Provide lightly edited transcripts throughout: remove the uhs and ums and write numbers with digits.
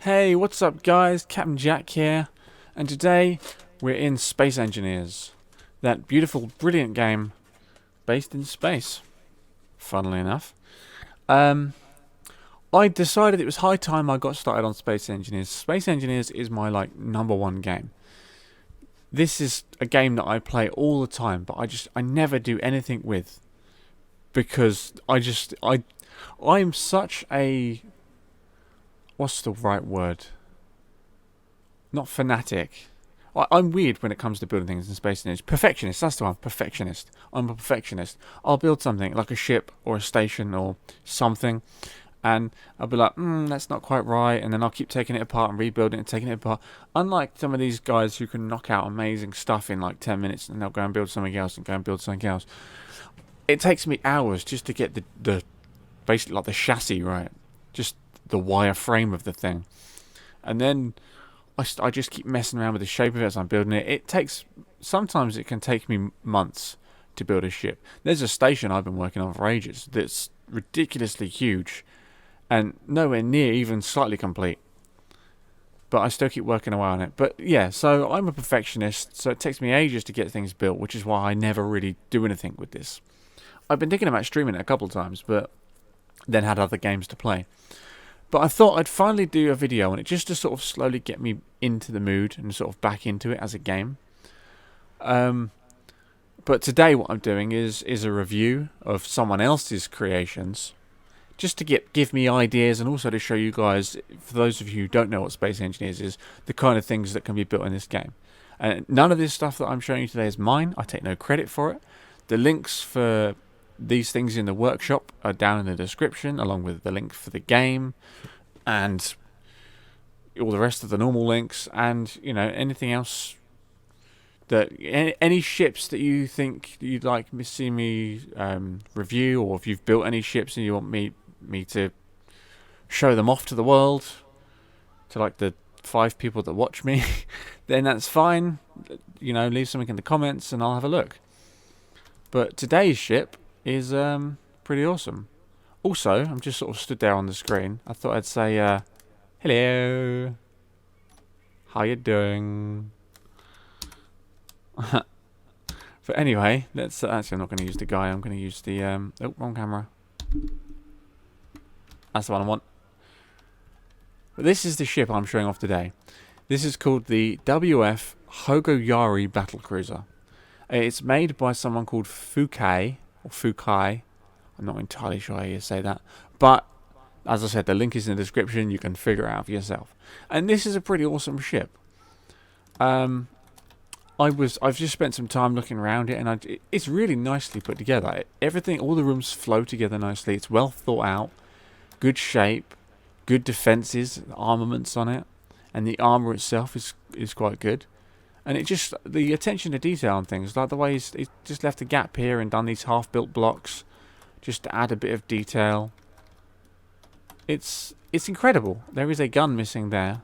Hey, what's up guys? Captain Jack here, and today we're in Space Engineers, that beautiful, brilliant game based in space, funnily enough. I decided it was high time I got started on Space Engineers. Space Engineers is my #1 game. This is a game that I play all the time, but I never do anything with, because I'm such a, what's the right word? Not fanatic. I'm weird when it comes to building things in Space Engineers. Perfectionist, that's the one. Perfectionist. I'm a perfectionist. I'll build something like a ship or a station or something, and I'll be like, that's not quite right, and then I'll keep taking it apart and rebuilding it and taking it apart. Unlike some of these guys who can knock out amazing stuff in like 10 minutes, and they'll go and build something else and go and build something else. It takes me hours just to get the basically like the chassis right. Just the wireframe of the thing, and then I just keep messing around with the shape of it as I'm building it. Sometimes it can take me months to build a ship. There's a station I've been working on for ages that's ridiculously huge and nowhere near even slightly complete, but I still keep working away on it. But yeah, so I'm a perfectionist, so it takes me ages to get things built, which is why I never really do anything with this. I've been thinking about streaming it a couple of times, but then had other games to play. But I thought I'd finally do a video on it, just to sort of slowly get me into the mood and sort of back into it as a game. But today what I'm doing is a review of someone else's creations, just to give me ideas, and also to show you guys, for those of you who don't know what Space Engineers is, the kind of things that can be built in this game. And none of this stuff that I'm showing you today is mine. I take no credit for it. The links for these things in the workshop are down in the description, along with the link for the game and all the rest of the normal links, and anything else that any ships that you think you'd like to see me review, or if you've built any ships and you want me to show them off to the world, to like the 5 people that watch me, then that's fine. Leave something in the comments and I'll have a look. But today's ship is pretty awesome. Also, I'm just sort of stood there on the screen. I thought I'd say hello, how you doing? But anyway, let's actually, I'm not going to use the guy. I'm going to use the wrong camera. That's the one I want. But this is the ship I'm showing off today. This is called the WF Hogoyari Battlecruiser. It's made by someone called Fukai. I'm not entirely sure how you say that, but as I said, the link is in the description. You can figure it out for yourself. And this is a pretty awesome ship. I've just spent some time looking around it, and it's really nicely put together. Everything, all the rooms flow together nicely. It's well thought out, good shape, good defenses, armaments on it, and the armor itself is quite good. And the attention to detail on things, like the way he's just left a gap here and done these half-built blocks, just to add a bit of detail. It's incredible. There is a gun missing there,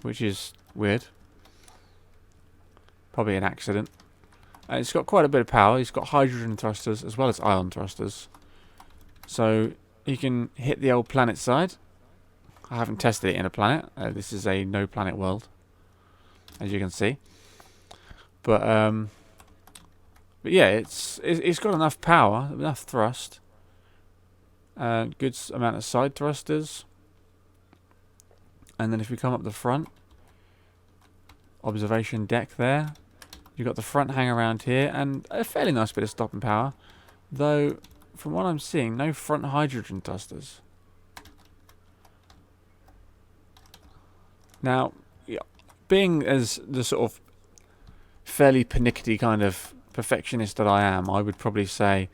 which is weird. Probably an accident. It's got quite a bit of power. It's got hydrogen thrusters as well as ion thrusters, so you can hit the old planet side. I haven't tested it in a planet. This is a no planet world, as you can see. But yeah, it's got enough power, enough thrust, good amount of side thrusters. And then if we come up the front, observation deck there, you've got the front hang around here, and a fairly nice bit of stopping power, though from what I'm seeing, no front hydrogen thrusters. Now, being as the sort of fairly pernickety kind of perfectionist that I am, I would probably say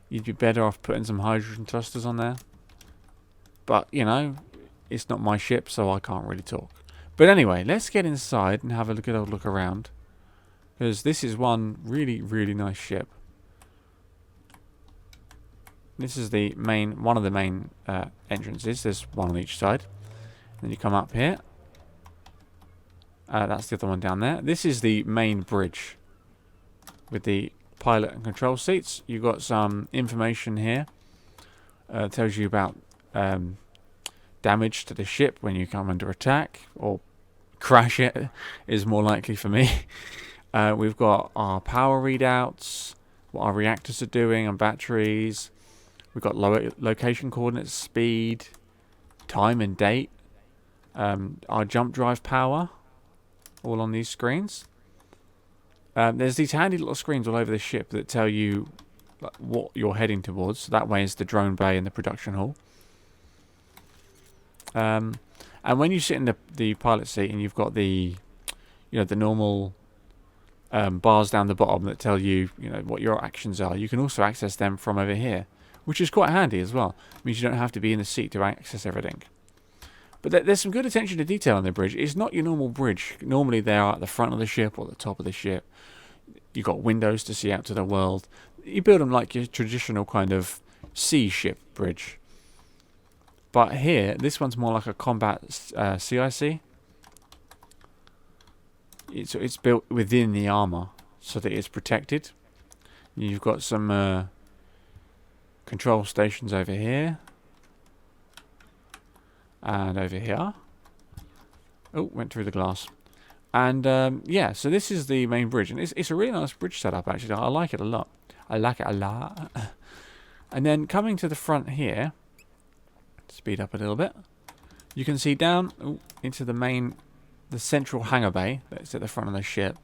you'd be better off putting some hydrogen thrusters on there. But, it's not my ship, so I can't really talk. But anyway, let's get inside and have a good old look around, because this is one really, really nice ship. This is one of the main entrances. There's one on each side. Then you come up here, That's the other one down there. This is the main bridge with the pilot and control seats. You've got some information here. Tells you about damage to the ship when you come under attack, or crash it is more likely for me. We've got our power readouts, what our reactors are doing, and batteries. We've got location coordinates, speed, time and date, our jump drive power, all on these screens. There's these handy little screens all over the ship that tell you what you're heading towards. So that way is the drone bay and the production hall. And when you sit in the pilot seat and you've got the normal bars down the bottom that tell you, what your actions are, you can also access them from over here, which is quite handy as well. It means you don't have to be in the seat to access everything. But there's some good attention to detail on the bridge. It's not your normal bridge. Normally they are at the front of the ship or the top of the ship. You've got windows to see out to the world. You build them like your traditional kind of sea ship bridge. But here, this one's more like a combat CIC. It's built within the armor so that it's protected. You've got some control stations over here. And over here. Oh, went through the glass. And yeah, so this is the main bridge. And it's a really nice bridge setup, actually. I like it a lot. I like it a lot. And then coming to the front here, speed up a little bit, you can see down into the central hangar bay that's at the front of the ship,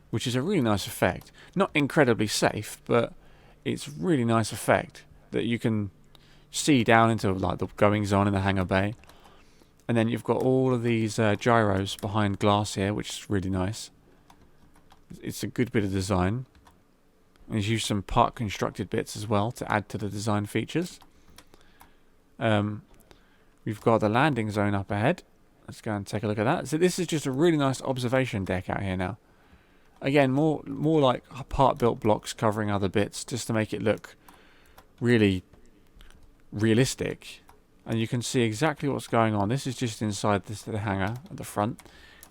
which is a really nice effect. Not incredibly safe, but it's really nice effect that you can see down into like the goings on in the hangar bay. And then you've got all of these gyros behind glass here, which is really nice. It's a good bit of design. And he's used some part constructed bits as well to add to the design features. We've got the landing zone up ahead. Let's go and take a look at that. So this is just a really nice observation deck out here now. Again, more like part-built blocks covering other bits, just to make it look really realistic. And you can see exactly what's going on. This is just inside the hangar at the front.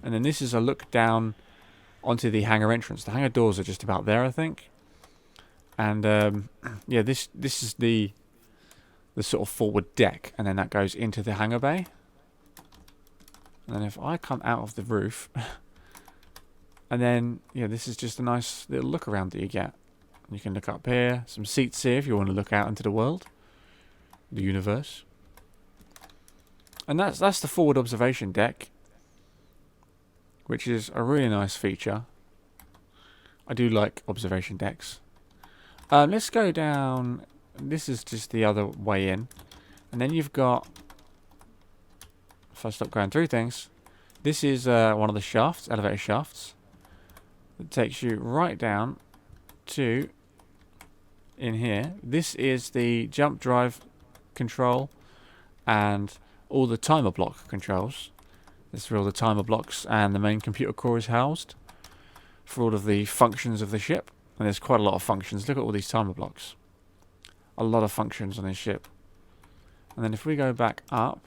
And then this is a look down onto the hangar entrance. The hangar doors are just about there, I think. And yeah, this is the sort of forward deck, and then that goes into the hangar bay. And then if I come out of the roof, and then yeah, this is just a nice little look around that you get. You can look up here, some seats here if you want to look out into the world, the universe. And that's the forward observation deck, which is a really nice feature. I do like observation decks. Let's go down. This is just the other way in. And then you've got, if I stop going through things, this is one of the shafts, elevator shafts. It takes you right down to in here. This is the jump drive control and all the timer block controls. This is where all the timer blocks and the main computer core is housed for all of the functions of the ship. And there's quite a lot of functions. Look at all these timer blocks. A lot of functions on this ship. And then if we go back up,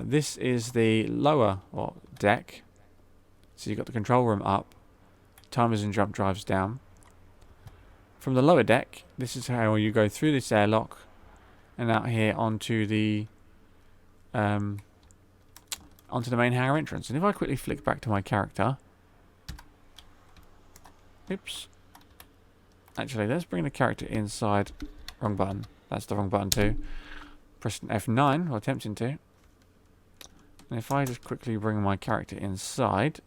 this is the lower deck. So you've got the control room up, timers and jump drives down. From the lower deck, this is how you go through this airlock and out here onto the main hangar entrance. And if I quickly flick back to my character, oops. Actually, let's bring the character inside. Wrong button. That's the wrong button too. Pressing F9, or attempting to. And if I just quickly bring my character inside.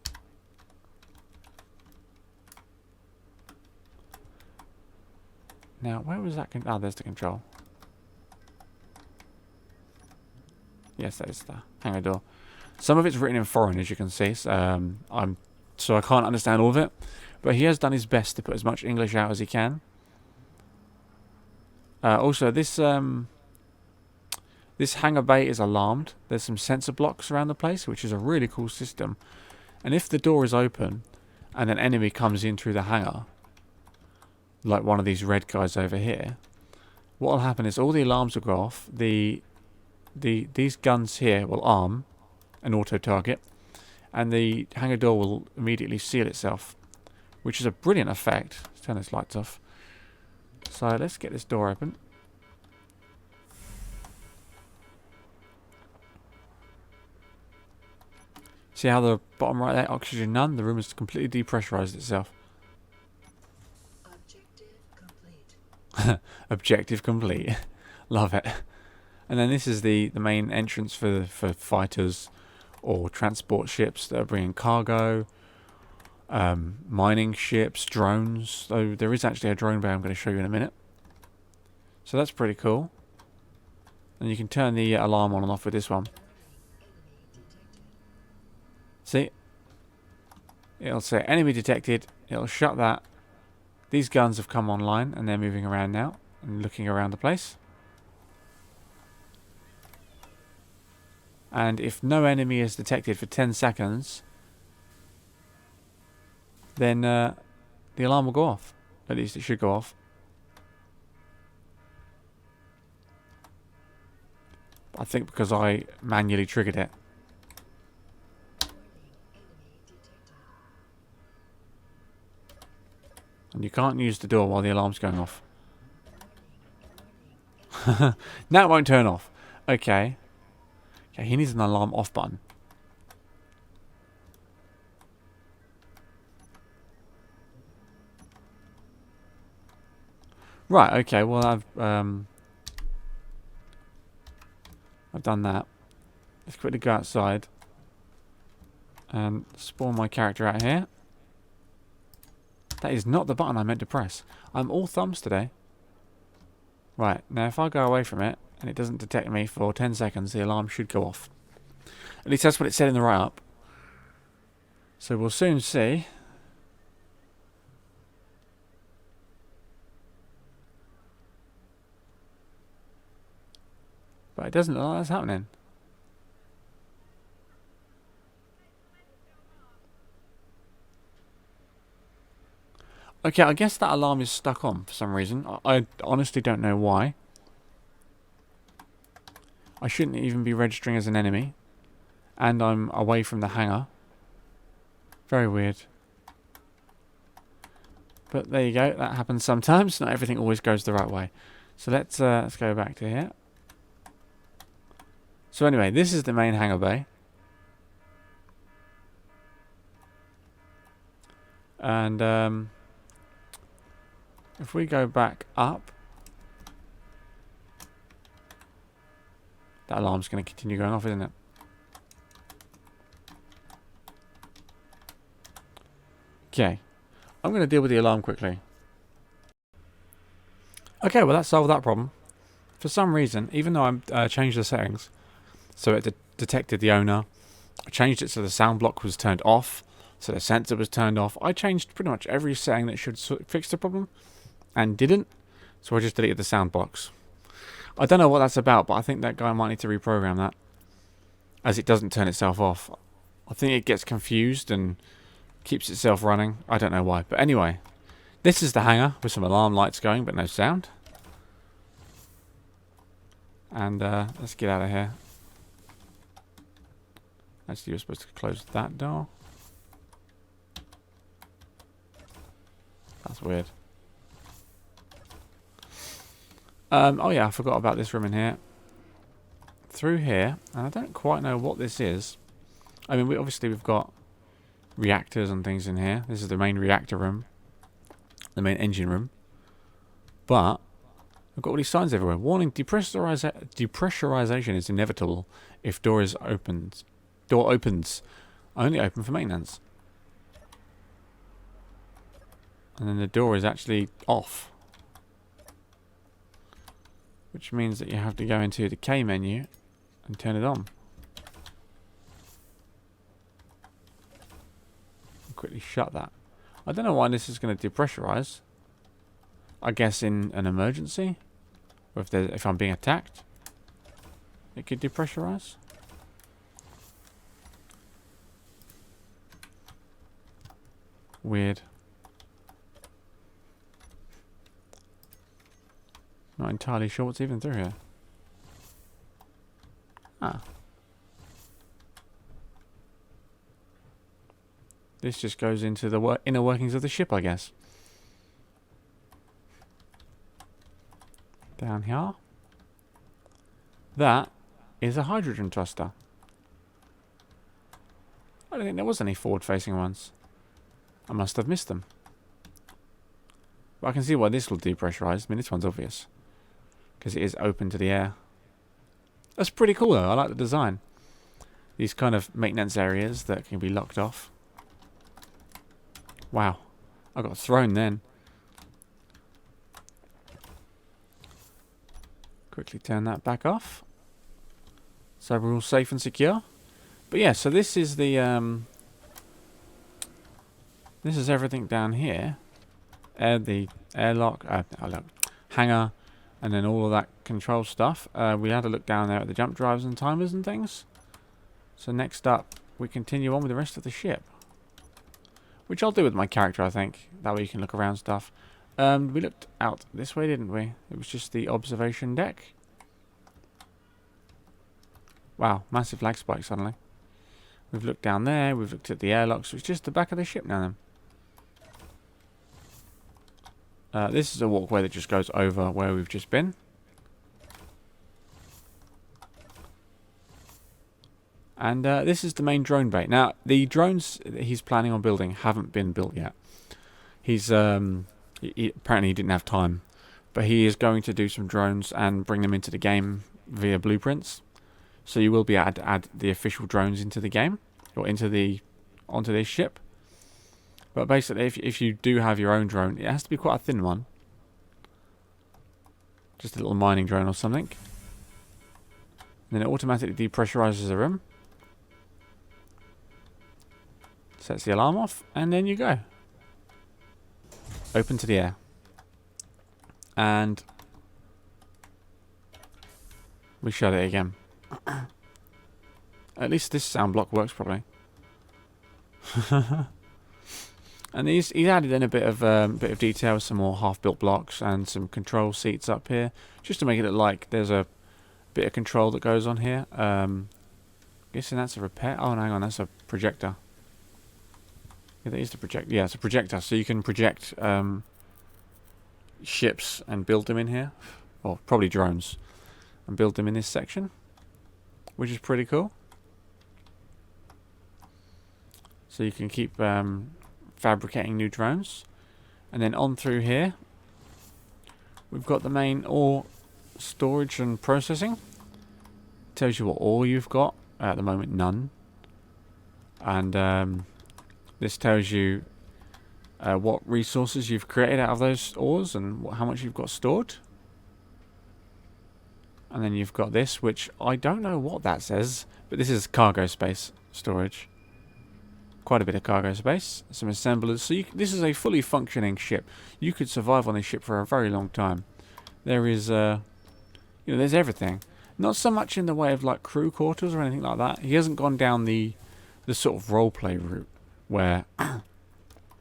Now, where was that? There's the control. Yes, that is the hangar door. Some of it's written in foreign, as you can see. So I can't understand all of it. But he has done his best to put as much English out as he can. Also, this hangar bay is alarmed. There's some sensor blocks around the place, which is a really cool system. And if the door is open and an enemy comes in through the hangar, like one of these red guys over here, what will happen is all the alarms will go off. The these guns here will arm an auto target, and the hangar door will immediately seal itself, which is a brilliant effect. Let's turn those lights off. So let's get this door open. See how the bottom right there, oxygen none, the room has completely depressurized itself. Objective complete. Love it. And then this is the main entrance for fighters or transport ships that are bringing cargo, mining ships, drones. So there is actually a drone bay I'm going to show you in a minute. So that's pretty cool. And you can turn the alarm on and off with this one. See? It'll say enemy detected. It'll shut that. These guns have come online and they're moving around now and looking around the place. And if no enemy is detected for 10 seconds, then the alarm will go off. At least it should go off. I think because I manually triggered it. And you can't use the door while the alarm's going off. Now it won't turn off. Okay. Okay, he needs an alarm off button. Right, okay, well I've done that. Let's quickly go outside and spawn my character out here. That is not the button I meant to press. I'm all thumbs today. Right, now if I go away from it and it doesn't detect me for 10 seconds, the alarm should go off. At least that's what it said in the write-up. So we'll soon see. But it doesn't look like that's happening. Okay, I guess that alarm is stuck on for some reason. I honestly don't know why. I shouldn't even be registering as an enemy. And I'm away from the hangar. Very weird. But there you go. That happens sometimes. Not everything always goes the right way. So let's go back to here. So anyway, this is the main hangar bay. And if we go back up, that alarm's going to continue going off, isn't it? Okay, I'm going to deal with the alarm quickly. Okay, well that solved that problem. For some reason, even though I changed the settings, so it detected the owner, I changed it so the sound block was turned off, so the sensor was turned off. I changed pretty much every setting that should fix the problem, and didn't, so I just deleted the sound box. I don't know what that's about, but I think that guy might need to reprogram that, as it doesn't turn itself off. I think it gets confused and keeps itself running. I don't know why, but anyway, this is the hangar with some alarm lights going, but no sound. And let's get out of here. Actually, you're supposed to close that door. That's weird. Oh yeah, I forgot about this room in here. Through here, and I don't quite know what this is. I mean, we've got reactors and things in here. This is the main reactor room, the main engine room. But I've got all these signs everywhere. Warning: depressurization is inevitable if door opens. Door opens. Only open for maintenance. And then the door is actually off, which means that you have to go into the K menu and turn it on. I'll quickly shut that. I don't know why this is going to depressurize. I guess in an emergency, or if I'm being attacked, it could depressurize. Weird. Not entirely sure what's even through here. Ah. This just goes into the inner workings of the ship, I guess. Down here. That is a hydrogen thruster. I don't think there was any forward-facing ones. I must have missed them. But I can see why this will depressurize. I mean, this one's obvious. Because it is open to the air. That's pretty cool, though. I like the design. These kind of maintenance areas that can be locked off. Wow. I got thrown then. Quickly turn that back off. So we're all safe and secure. But yeah, so this is the this is everything down here. The airlock, hangar, and then all of that control stuff. We had a look down there at the jump drives and timers and things. So next up, we continue on with the rest of the ship, which I'll do with my character, I think. That way you can look around stuff. We looked out this way, didn't we? It was just the observation deck. Wow, massive lag spike suddenly. We've looked down there, we've looked at the airlocks. It's just the back of the ship now then. This is a walkway that just goes over where we've just been. And this is the main drone bay. Now, the drones that he's planning on building haven't been built yet. He's apparently he didn't have time, but he is going to do some drones and bring them into the game via blueprints. So you will be able to add the official drones into the game or onto this ship. But basically, if you do have your own drone, it has to be quite a thin one. Just a little mining drone or something. And then it automatically depressurizes the room. Sets the alarm off, and then you go. Open to the air. And we shut it again. At least this sound block works properly. And he's added in a bit of detail, some more half-built blocks and some control seats up here, just to make it look like there's a bit of control that goes on here. Guessing that's a repair. Oh, no, hang on, that's a projector. Yeah, that is the projector. Yeah, it's a projector, so you can project ships and build them in here, or probably drones, and build them in this section, which is pretty cool. So you can keep fabricating new drones. And then on through here, we've got the main ore storage and processing. Tells you what ore you've got. At the moment, none. And this tells you what resources you've created out of those ores and how much you've got stored. And then you've got this, which I don't know what that says, but this is cargo space storage. Quite a bit of cargo space, some assemblers. So this is a fully functioning ship. You could survive on this ship for a very long time. There is, there's everything. Not so much in the way of like crew quarters or anything like that. He hasn't gone down the sort of roleplay route where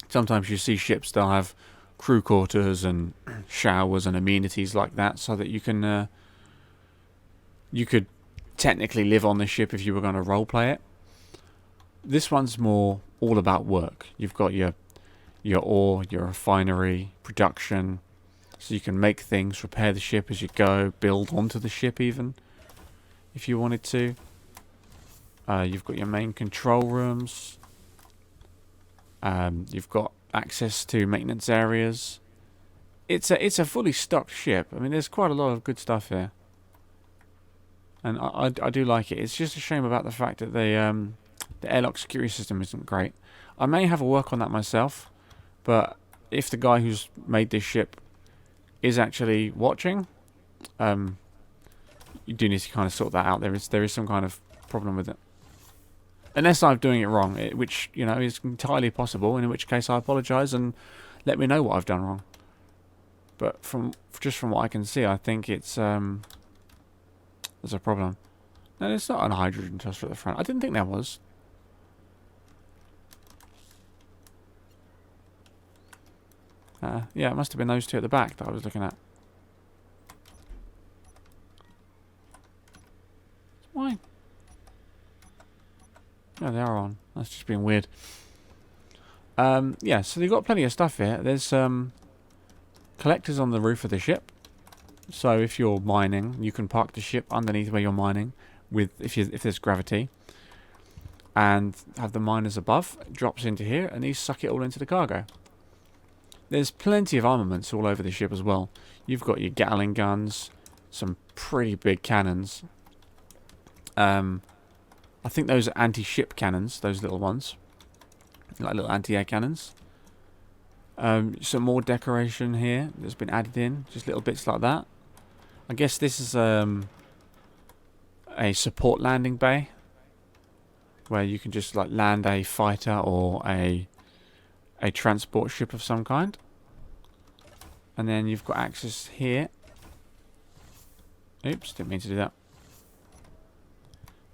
sometimes you see ships they'll have crew quarters and showers and amenities like that, so that you can you could technically live on the ship if you were going to roleplay it. This one's more all about work. You've got your ore, your refinery, production, so you can make things, repair the ship as you go, build onto the ship even, if you wanted to. You've got your main control rooms. You've got access to maintenance areas. It's a fully stocked ship. I mean, there's quite a lot of good stuff here, and I do like it. It's just a shame about the fact that the airlock security system isn't great. I may have a work on that myself, but if the guy who's made this ship is actually watching, you do need to kind of sort that out. There is some kind of problem with it. Unless I'm doing it wrong, which, is entirely possible, in which case I apologise and let me know what I've done wrong. But from what I can see, I think it's there's a problem. No, there's not a hydrogen thruster at the front. I didn't think there was. Yeah, it must have been those two at the back that I was looking at. Why Yeah, they are on. That's just being weird. Yeah, so they've got plenty of stuff here. There's collectors on the roof of the ship. So if you're mining, you can park the ship underneath where you're mining, with if there's gravity, and have the miners above. It drops into here, and these suck it all into the cargo. There's plenty of armaments all over the ship as well. You've got your Gatling guns, some pretty big cannons. I think those are anti-ship cannons, those little ones, like little anti-air cannons. Some more decoration here that's been added in, just little bits like that. I guess this is a support landing bay, where you can just like land a fighter or a transport ship of some kind. And then you've got access here. Oops, didn't mean to do that.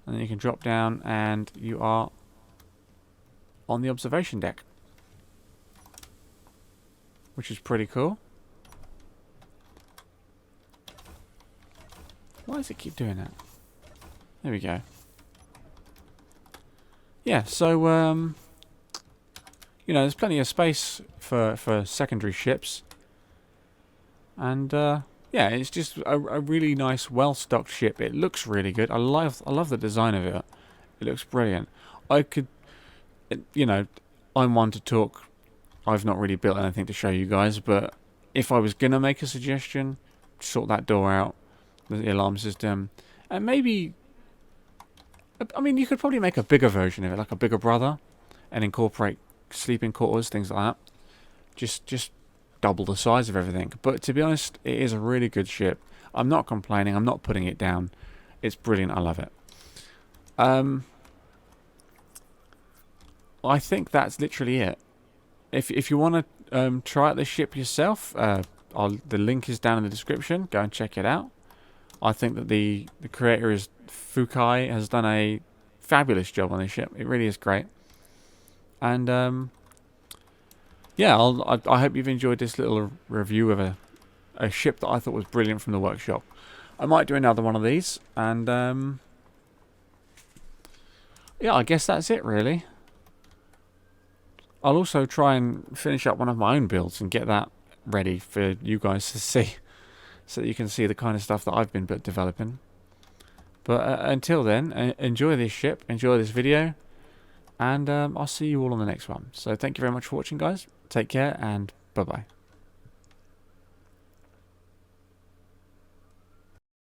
And then you can drop down and you are on the observation deck, which is pretty cool. Why does it keep doing that? There we go. Yeah, so you know, there's plenty of space for secondary ships, and yeah, it's just a really nice, well-stocked ship. It looks really good. I love the design of it. It looks brilliant. I could, you know, I'm one to talk. I've not really built anything to show you guys, but if I was gonna make a suggestion, sort that door out, the alarm system, and maybe, I mean, you could probably make a bigger version of it, like a bigger brother, and incorporate sleeping quarters, things like that. Just double the size of everything. But to be honest, it is a really good ship. I'm not complaining. I'm not putting it down. It's brilliant. I love it. I think that's literally it. If you want to try out the ship yourself, the link is down in the description. Go and check it out. I think that the creator is Fukai has done a fabulous job on this ship. It really is great. And yeah, I hope you've enjoyed this little review of a ship that I thought was brilliant from the workshop. I might do another one of these, and yeah, I guess that's it really. I'll also try and finish up one of my own builds and get that ready for you guys to see, so that you can see the kind of stuff that I've been developing. But until then, enjoy this ship, enjoy this video, and I'll see you all on the next one. So thank you very much for watching, guys. Take care, and bye-bye.